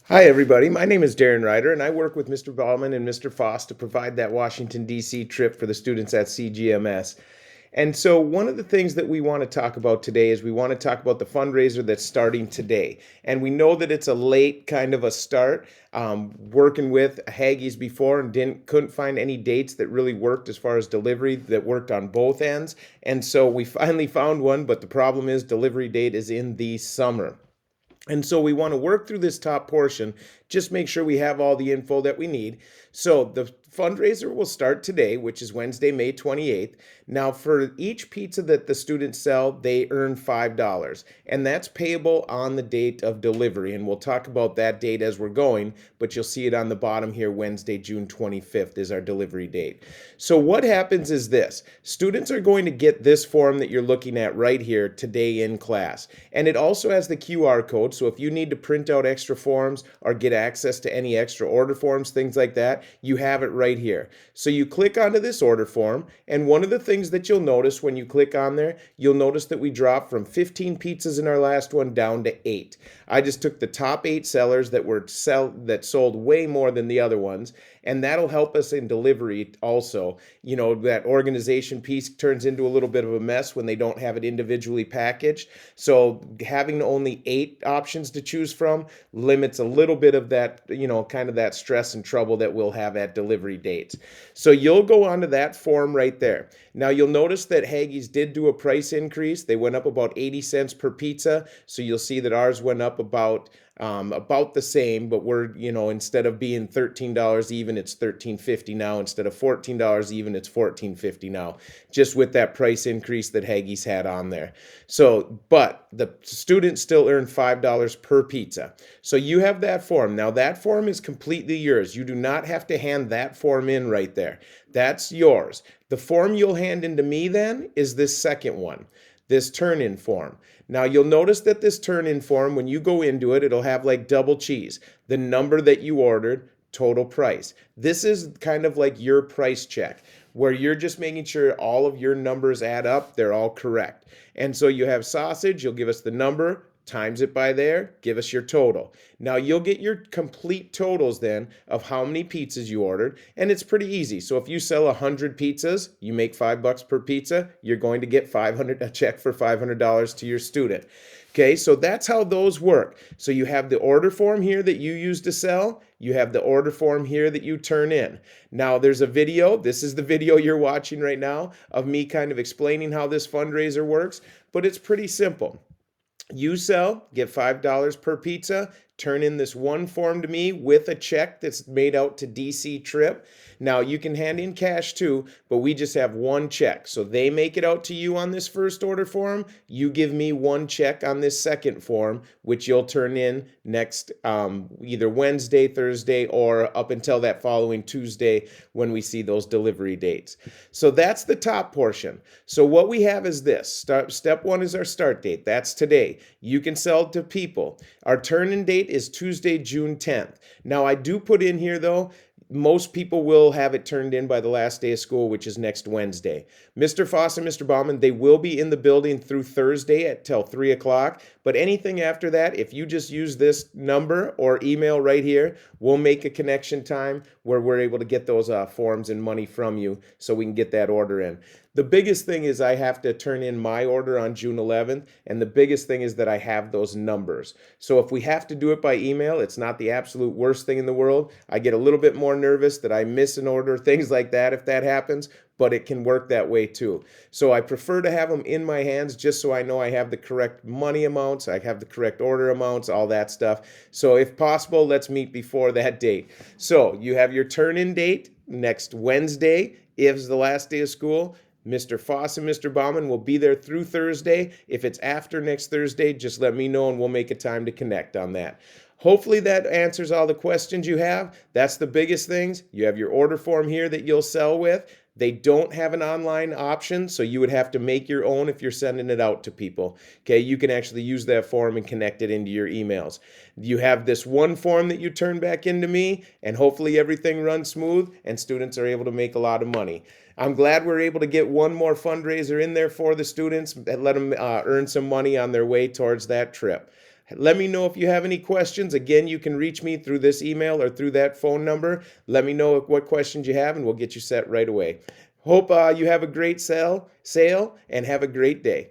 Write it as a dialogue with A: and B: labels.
A: Hi, everybody. My name is Darren Ryder, and I work with Mr. Ballman and Mr. Foss to provide that Washington, D.C. trip for the students at CGMS. And so, one of the things that we want to talk about today is we want to talk about the fundraiser that's starting today. And we know that it's a late kind of a start. Working with Haggie's before and couldn't find any dates that really worked as far as delivery that worked on both ends. And so we finally found one, but the problem is delivery date is in the summer. And so we want to work through this top portion, just make sure we have all the info that we need. So the fundraiser will start today, which is Wednesday, May 28th. Now, for each pizza that the students sell, they earn $5, and that's payable on the date of delivery. And we'll talk about that date as we're going, but you'll see it on the bottom here. Wednesday, June 25th is our delivery date. So what happens is this: students are going to get this form that you're looking at right here today in class. And it also has the QR code. So if you need to print out extra forms or get access to any extra order forms, things like that, you have it right here. So you click onto this order form, and one of the things that you'll notice when you click on there, you'll notice that we dropped from 15 pizzas in our last one down to 8. I just took the top 8 sellers that sold way more than the other ones, and that'll help us in delivery also. You know, that organization piece turns into a little bit of a mess when they don't have it individually packaged. So having only 8 options to choose from limits a little bit of that, kind of that stress and trouble that we'll have at delivery dates. So you'll go onto that form right there. Now you'll notice that Haggie's did do a price increase. They went up about 80 cents per pizza. So you'll see that ours went up about the same, but we're, instead of being $13 even, it's $13.50 now. Instead of $14 even, it's $14.50 now, just with that price increase that Haggie's had on there. So, but the students still earn $5 per pizza. So you have that form. Now that form is completely yours. You do not have to hand that form in right there. That's yours. The form you'll hand into me then is this second one, this turn-in form. Now you'll notice that this turn-in form, when you go into it, it'll have like double cheese, the number that you ordered, total price. This is kind of like your price check, where you're just making sure all of your numbers add up, they're all correct. And so you have sausage, you'll give us the number, times it by there, give us your total. Now you'll get your complete totals then of how many pizzas you ordered, and it's pretty easy. So if you sell 100 pizzas, you make $5 per pizza, you're going to get a check for $500 to your student. Okay, so that's how those work. So you have the order form here that you use to sell. You have the order form here that you turn in. Now there's a video. This is the video you're watching right now of me kind of explaining how this fundraiser works, but it's pretty simple. You sell, get $5 per pizza, turn in this one form to me with a check that's made out to DC Trip. Now you can hand in cash too, but we just have one check. So they make it out to you on this first order form. You give me one check on this second form, which you'll turn in next either Wednesday, Thursday, or up until that following Tuesday when we see those delivery dates. So that's the top portion. So what we have is this. Step one is our start date. That's today. You can sell to people. Our turn-in date is Tuesday, June 10th. Now I do put in here though, most people will have it turned in by the last day of school, which is next Wednesday. Mr. Foss and Mr. Bauman, they will be in the building through Thursday till 3 o'clock. But anything after that, if you just use this number or email right here, we'll make a connection time where we're able to get those forms and money from you so we can get that order in. The biggest thing is I have to turn in my order on June 11th, and the biggest thing is that I have those numbers. So if we have to do it by email, it's not the absolute worst thing in the world. I get a little bit more nervous that I miss an order, things like that if that happens, but it can work that way too. So I prefer to have them in my hands just so I know I have the correct money amounts, I have the correct order amounts, all that stuff. So if possible, let's meet before that date. So you have your turn-in date next Wednesday, is the last day of school. Mr. Foss and Mr. Bauman will be there through Thursday. If it's after next Thursday, just let me know and we'll make a time to connect on that. Hopefully that answers all the questions you have. That's the biggest things. You have your order form here that you'll sell with. They don't have an online option, so you would have to make your own if you're sending it out to people. Okay, you can actually use that form and connect it into your emails. You have this one form that you turn back into me, and hopefully everything runs smooth and students are able to make a lot of money. I'm glad we're able to get one more fundraiser in there for the students and let them earn some money on their way towards that trip. Let me know if you have any questions. Again, you can reach me through this email or through that phone number. Let me know what questions you have, and we'll get you set right away. Hope you have a great sale and have a great day.